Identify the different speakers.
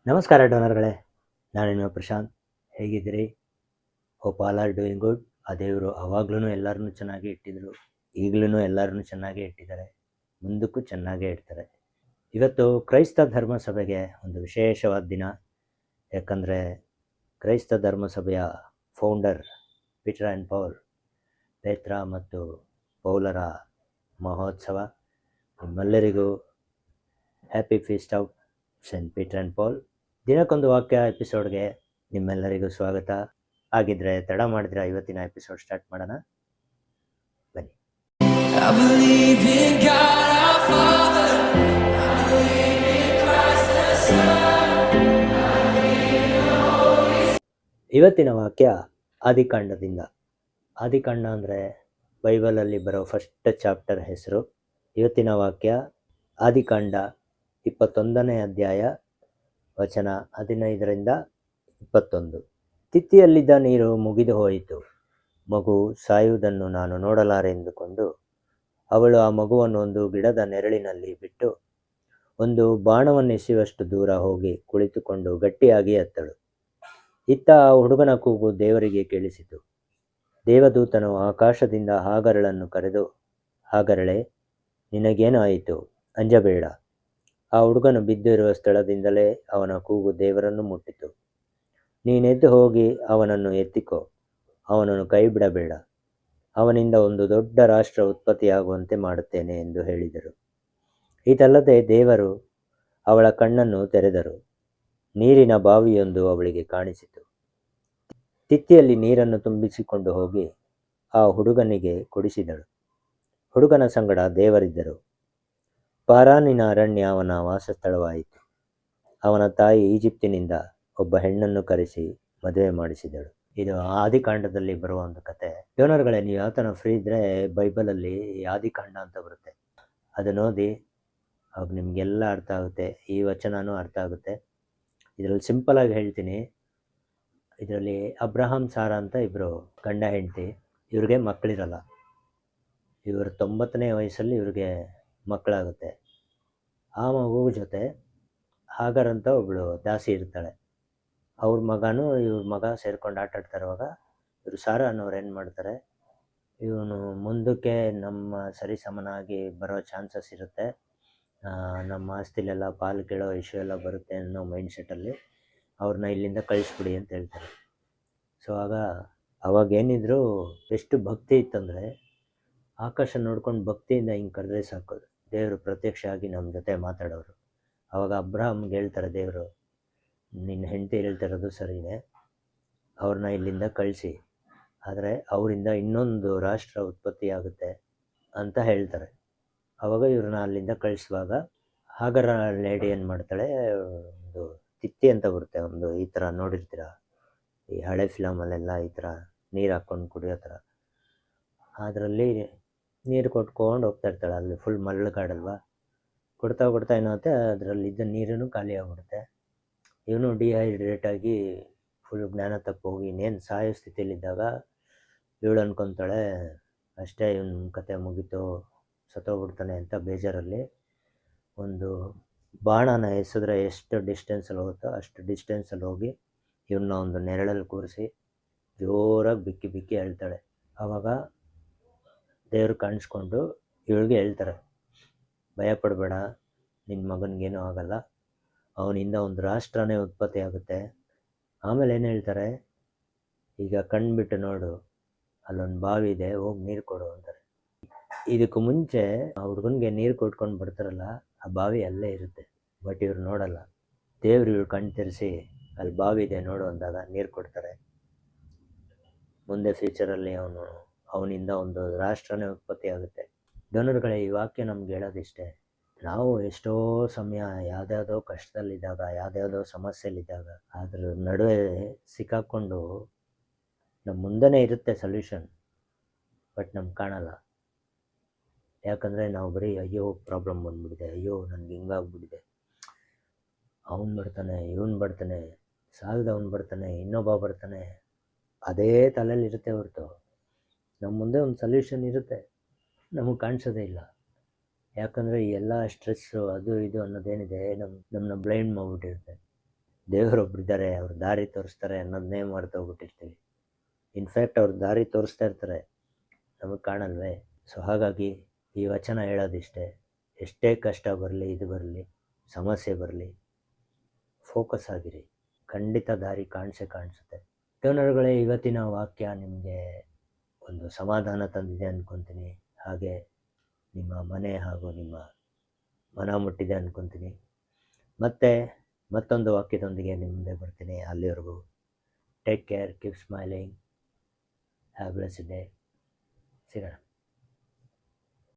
Speaker 1: ನಮಸ್ಕಾರ ಡೋನರ್ಗಳೇ, ನಾನು ನಿಮ್ಮ ಪ್ರಶಾಂತ್. ಹೇಗಿದ್ದೀರಿ? Hope all are doing good. ಆ ದೇವರು ಅವಾಗ್ಲೂ ಎಲ್ಲರನ್ನೂ ಚೆನ್ನಾಗಿ ಇಟ್ಟಿದ್ರು, ಈಗಲೂ ಎಲ್ಲರನ್ನೂ ಚೆನ್ನಾಗೇ ಇಟ್ಟಿದ್ದಾರೆ, ಮುಂದಕ್ಕೂ ಚೆನ್ನಾಗೇ ಇಡ್ತಾರೆ. ಇವತ್ತು ಕ್ರೈಸ್ತ ಧರ್ಮ ಸಭೆಗೆ ಒಂದು ವಿಶೇಷವಾದ ದಿನ. ಯಾಕಂದರೆ ಕ್ರೈಸ್ತ ಧರ್ಮ ಸಭೆಯ ಫೌಂಡರ್ ಪೀಟರ್ ಆ್ಯಂಡ್ ಪೌಲ್, ಪೇತ್ರ ಮತ್ತು ಪೌಲರ ಮಹೋತ್ಸವ. ನಿಮ್ಮೆಲ್ಲರಿಗೂ happy feast of Saint Peter and Paul. ದಿನಕ್ಕೊಂದು ವಾಕ್ಯ ಎಪಿಸೋಡ್ಗೆ ನಿಮ್ಮೆಲ್ಲರಿಗೂ ಸ್ವಾಗತ. ಆಗಿದ್ರೆ ತಡ ಮಾಡಿದ್ರೆ ಇವತ್ತಿನ ಎಪಿಸೋಡ್ ಸ್ಟಾರ್ಟ್ ಮಾಡೋಣ, ಬನ್ನಿ. ಇವತ್ತಿನ ವಾಕ್ಯ ಆದಿಕಾಂಡದಿಂದ. ಆದಿಕಾಂಡ ಅಂದರೆ ಬೈಬಲಲ್ಲಿ ಬರೋ ಫಸ್ಟ್ ಚಾಪ್ಟರ್ ಹೆಸರು. ಇವತ್ತಿನ ವಾಕ್ಯ ಆದಿಕಾಂಡ 21ನೇ ಅಧ್ಯಾಯ, ವಚನ 15ರಿಂದ 21. ತಿತ್ತಿಯಲ್ಲಿದ್ದ ನೀರು ಮುಗಿದು ಹೋಯಿತು, ಮಗು ಸಾಯುವುದನ್ನು ನಾನು ನೋಡಲಾರೆ ಎಂದುಕೊಂಡು ಅವಳು ಆ ಮಗುವನ್ನು ಒಂದು ಗಿಡದ ನೆರಳಿನಲ್ಲಿ ಬಿಟ್ಟು ಒಂದು ಬಾಣವನ್ನೆಸೆಯುವಷ್ಟು ದೂರ ಹೋಗಿ ಕುಳಿತುಕೊಂಡು ಗಟ್ಟಿಯಾಗಿ ಅತ್ತಳು. ಇತ್ತ ಆ ಹುಡುಗನ ಕೂಗು ದೇವರಿಗೆ ಕೇಳಿಸಿತು. ದೇವದೂತನು ಆಕಾಶದಿಂದ ಹಾಗರಳನ್ನು ಕರೆದು, ಹಾಗರಳೆ, ನಿನಗೇನು ಆಯಿತು? ಅಂಜಬೇಡ. ಆ ಹುಡುಗನು ಬಿದ್ದಿರುವ ಸ್ಥಳದಿಂದಲೇ ಅವನ ಕೂಗು ದೇವರನ್ನು ಮುಟ್ಟಿತು. ನೀನೆದ್ದು ಹೋಗಿ ಅವನನ್ನು ಎತ್ತಿಕೋ, ಅವನನ್ನು ಕೈ ಬಿಡಬೇಡ. ಅವನಿಂದ ಒಂದು ದೊಡ್ಡ ರಾಷ್ಟ್ರ ಉತ್ಪತ್ತಿಯಾಗುವಂತೆ ಮಾಡುತ್ತೇನೆ ಎಂದು ಹೇಳಿದರು. ಇದಲ್ಲದೆ ದೇವರು ಅವಳ ಕಣ್ಣನ್ನು ತೆರೆದರು. ನೀರಿನ ಬಾವಿಯೊಂದು ಅವಳಿಗೆ ಕಾಣಿಸಿತು. ತಿತ್ತಿಯಲ್ಲಿ ನೀರನ್ನು ತುಂಬಿಸಿಕೊಂಡು ಹೋಗಿ ಆ ಹುಡುಗನಿಗೆ ಕುಡಿಸಿದಳು. ಹುಡುಗನ ಸಂಗಡ ದೇವರಿದ್ದರು. ಪಾರಾನಿನ ಅರಣ್ಯ ಅವನ ವಾಸಸ್ಥಳವಾಯಿತು. ಅವನ ತಾಯಿ ಈಜಿಪ್ತಿನಿಂದ ಒಬ್ಬ ಹೆಣ್ಣನ್ನು ಕರೆಸಿ ಮದುವೆ ಮಾಡಿಸಿದಳು. ಇದು ಆದಿಕಾಂಡದಲ್ಲಿ ಬರುವ ಒಂದು ಕತೆ. ಡೋನರ್ಗಳೇ, ನೀವು ಯಾವ ಥರ ಫ್ರೀ ಇದ್ದರೆ ಬೈಬಲಲ್ಲಿ ಆದಿಕಾಂಡ ಅಂತ ಬರುತ್ತೆ, ಅದನ್ನು ಓದಿ. ಅವಾಗ ನಿಮಗೆಲ್ಲ ಅರ್ಥ ಆಗುತ್ತೆ, ಈ ವಚನನೂ ಅರ್ಥ ಆಗುತ್ತೆ. ಇದರಲ್ಲಿ ಸಿಂಪಲಾಗಿ ಹೇಳ್ತೀನಿ. ಇದರಲ್ಲಿ ಅಬ್ರಹಾಂ ಸಾರಾ ಅಂತ ಇಬ್ಬರು ಗಂಡ ಹೆಂಡತಿ. ಇವ್ರಿಗೆ ಮಕ್ಕಳಿರಲ್ಲ. ಇವರು 90ನೇ ವಯಸ್ಸಲ್ಲಿ ಇವ್ರಿಗೆ ಮಕ್ಕಳಾಗುತ್ತೆ. ಆ ಮಗು ಜೊತೆ ಹಾಗರ್ ಅಂತ ಒಬ್ಬಳು ದಾಸಿ ಇರ್ತಾಳೆ. ಅವ್ರ ಮಗನೂ ಇವ್ರ ಮಗ ಸೇರ್ಕೊಂಡು ಆಟಾಡ್ತಾಯಿರುವಾಗ ಇವರು ಸಾರಾ ಅನ್ನೋರು ಏನು ಮಾಡ್ತಾರೆ, ಇವನು ಮುಂದಕ್ಕೆ ನಮ್ಮ ಸರಿಸಮನಾಗಿ ಬರೋ ಚಾನ್ಸಸ್ ಇರುತ್ತೆ, ನಮ್ಮ ಆಸ್ತಿಲೆಲ್ಲ ಪಾಲು ಕೇಳೋ ಇಶ್ಯೂ ಎಲ್ಲ ಬರುತ್ತೆ ಅನ್ನೋ ಮೈಂಡ್ಸೆಟ್ಟಲ್ಲಿ ಅವ್ರನ್ನ ಇಲ್ಲಿಂದ ಕಳಿಸ್ಬಿಡಿ ಅಂತ ಹೇಳ್ತಾರೆ. ಸೊ ಅವಾಗೇನಿದ್ರು ಎಷ್ಟು ಭಕ್ತಿ ಇತ್ತಂದರೆ, ಆಕಾಶ ನೋಡ್ಕೊಂಡು ಭಕ್ತಿಯಿಂದ ಹಿಂಗೆ ಕರೆದ್ರೆ ಸಾಕು, ದೇವರು ಪ್ರತ್ಯಕ್ಷ ಆಗಿ ನಮ್ಮ ಜೊತೆ ಮಾತಾಡೋರು. ಆವಾಗ ಅಬ್ರಹಾಮ್ಗೆ ಹೇಳ್ತಾರೆ ದೇವರು, ನಿನ್ನ ಹೆಂಡತಿ ಹೇಳ್ತಿರೋದು ಸರಿಯೇ, ಅವ್ರನ್ನ ಇಲ್ಲಿಂದ ಕಳಿಸಿ, ಆದರೆ ಅವರಿಂದ ಇನ್ನೊಂದು ರಾಷ್ಟ್ರ ಉತ್ಪತ್ತಿಯಾಗುತ್ತೆ ಅಂತ ಹೇಳ್ತಾರೆ. ಆವಾಗ ಇವ್ರನ್ನ ಅಲ್ಲಿಂದ ಕಳಿಸುವಾಗ ಹಾಗರ ಲೇಡಿ ಏನು ಮಾಡ್ತಾಳೆ, ಒಂದು ತಿತ್ತಿ ಅಂತ ಬರುತ್ತೆ, ಒಂದು ಈ ಥರ ನೋಡಿರ್ತೀರ, ಈ ಹಳೆ ಫಿಲಮಲ್ಲೆಲ್ಲ ಈ ಥರ ನೀರು ಹಾಕ್ಕೊಂಡು ಕುಡಿಯೋ ಥರ, ಅದರಲ್ಲಿ ನೀರು ಕೊಟ್ಕೊಂಡು ಹೋಗ್ತಾ ಇರ್ತಾಳೆ. ಅಲ್ಲಿ ಫುಲ್ ಮರಳುಗಾಡಲ್ವಾ, ಕೊಡ್ತಾ ಏನಾಗುತ್ತೆ, ಅದರಲ್ಲಿದ್ದ ನೀರೂ ಖಾಲಿ ಆಗ್ಬಿಡುತ್ತೆ. ಇವನು ಡಿಹೈಡ್ರೇಟಾಗಿ ಫುಲ್ ಜ್ಞಾನ ತಪ್ಪೋಗಿ ಇನ್ನೇನು ಸಾಯೋ ಸ್ಥಿತಿಯಲ್ಲಿದ್ದಾಗ ಇವಳು ಅನ್ಕೊತಾಳೆ, ಅಷ್ಟೇ ಇವನ ಕತೆ ಮುಗೀತು, ಸತ್ತೋಗ್ಬಿಡ್ತಾನೆ ಅಂತ ಬೇಜಾರಲ್ಲಿ ಒಂದು ಬಾಣನ ಎಸೆದ್ರೆ ಎಷ್ಟು ಡಿಸ್ಟೆನ್ಸಲ್ಲಿ ಹೋಗುತ್ತೋ ಅಷ್ಟು ಡಿಸ್ಟೆನ್ಸಲ್ಲಿ ಹೋಗಿ ಇವನ್ನ ಒಂದು ನೆರಳಲ್ಲಿ ಕೂರಿಸಿ ಜೋರಾಗಿ ಬಿಕ್ಕಿ ಬಿಕ್ಕಿ ಹೇಳ್ತಾಳೆ. ಆವಾಗ ದೇವರು ಕಾಣಿಸ್ಕೊಂಡು ಇವಳಿಗೆ ಹೇಳ್ತಾರೆ, ಭಯಪಡಬೇಡ, ನಿನ್ನ ಮಗನಿಗೇನೂ ಆಗಲ್ಲ, ಅವನಿಂದ ಒಂದು ರಾಷ್ಟ್ರನೇ ಉತ್ಪತ್ತಿ ಆಗುತ್ತೆ. ಆಮೇಲೆ ಏನು ಹೇಳ್ತಾರೆ, ಈಗ ಕಣ್ಬಿಟ್ಟು ನೋಡು, ಅಲ್ಲೊಂದು ಬಾವಿ ಇದೆ, ಹೋಗಿ ನೀರು ಕೊಡು ಅಂತಾರೆ. ಇದಕ್ಕೂ ಮುಂಚೆ ಆ ಹುಡುಗನಿಗೆ ನೀರು ಕೊಟ್ಕೊಂಡು ಬರ್ತಾರಲ್ಲ, ಆ ಬಾವಿ ಅಲ್ಲೇ ಇರುತ್ತೆ, ಬಟ್ ಇವ್ರು ನೋಡಲ್ಲ. ದೇವ್ರು ಇವ್ರು ಕಣ್ಣು ತೆರೆಸಿ ಅಲ್ಲಿ ಬಾವಿ ಇದೆ ನೋಡು ಅಂದಾಗ ನೀರು ಕೊಡ್ತಾರೆ. ಮುಂದೆ ಫ್ಯೂಚರಲ್ಲಿ ಅವನಿಂದ ಒಂದು ರಾಷ್ಟ್ರನೇ ಉತ್ಪತ್ತಿ ಆಗುತ್ತೆ. ಡೋನರ್ಗಳೇ, ಈ ವಾಕ್ಯ ನಮ್ಗೆ ಹೇಳೋದಿಷ್ಟೇ, ನಾವು ಎಷ್ಟೋ ಸಮಯ ಯಾವುದ್ಯಾವುದೋ ಕಷ್ಟದಲ್ಲಿದ್ದಾಗ, ಯಾವುದ್ಯಾವುದೋ ಸಮಸ್ಯೆಯಲ್ಲಿದ್ದಾಗ ಅದ್ರ ನಡುವೆ ಸಿಕ್ಕಾಕ್ಕೊಂಡು ನಮ್ಮ ಮುಂದೆನೇ ಇರುತ್ತೆ ಸೊಲ್ಯೂಷನ್, ಬಟ್ ನಮ್ಗೆ ಕಾಣಲ್ಲ. ಯಾಕಂದರೆ ನಾವು ಬರೀ ಅಯ್ಯೋ ಪ್ರಾಬ್ಲಮ್ ಬಂದ್ಬಿಟ್ಟಿದೆ, ಅಯ್ಯೋ ನನಗೆ ಹಿಂಗಾಗ್ಬಿಟ್ಟಿದೆ, ಅವನು ಬರ್ತಾನೆ, ಇವನು ಬರ್ತಾನೆ, ಸಾಲದವನು ಬರ್ತಾನೆ, ಇನ್ನೊಬ್ಬ ಬರ್ತಾನೆ, ಅದೇ ತಲೆಯಲ್ಲಿರುತ್ತೆ ಹೊರತು ನಮ್ಮ ಮುಂದೆ ಒಂದು ಸೊಲ್ಯೂಷನ್ ಇರುತ್ತೆ, ನಮಗೆ ಕಾಣಿಸೋದೇ ಇಲ್ಲ. ಯಾಕಂದರೆ ಈ ಎಲ್ಲ ಸ್ಟ್ರೆಸ್ಸು ಅದು ಇದು ಅನ್ನೋದೇನಿದೆ ನಮ್ಮನ್ನ ಬ್ಲೈಂಡ್ ಮಾಡಿಬಿಟ್ಟಿರುತ್ತೆ. ದೇವರೊಬ್ಬರಿದ್ದಾರೆ, ಅವ್ರು ದಾರಿ ತೋರಿಸ್ತಾರೆ ಅನ್ನೋದನ್ನೇ ಮರ್ತೋಗ್ಬಿಟ್ಟಿರ್ತೀವಿ. ಇನ್ಫ್ಯಾಕ್ಟ್ ಅವ್ರು ದಾರಿ ತೋರಿಸ್ತಾ ಇರ್ತಾರೆ, ನಮಗೆ ಕಾಣಲ್ವೇ? ಸೊ ಹಾಗಾಗಿ ಈ ವಚನ ಹೇಳೋದಿಷ್ಟೇ, ಎಷ್ಟೇ ಕಷ್ಟ ಬರಲಿ, ಇದು ಬರಲಿ, ಸಮಸ್ಯೆ ಬರಲಿ, ಫೋಕಸ್ ಆಗಿರಿ, ಖಂಡಿತ ದಾರಿ ಕಾಣಿಸುತ್ತೆ. ಜನರುಗಳೇ, ಇವತ್ತಿನ ವಾಕ್ಯ ನಿಮಗೆ ಒಂದು ಸಮಾಧಾನ ತಂದಿದೆ ಅಂದ್ಕೊತೀನಿ. ಹಾಗೆ ನಿಮ್ಮ ಮನೆ ಹಾಗೂ ನಿಮ್ಮ ಮನ ಮುಟ್ಟಿದೆ ಅಂದ್ಕೊತೀನಿ. ಮತ್ತೆ ಮತ್ತೊಂದು ವಾಕ್ಯದೊಂದಿಗೆ ನಿಮ್ಮ ಮುಂದೆ ಬರ್ತೀನಿ. ಅಲ್ಲಿವರೆಗೂ take care, keep smiling, have blessed day. ಸಿಗೋಣ.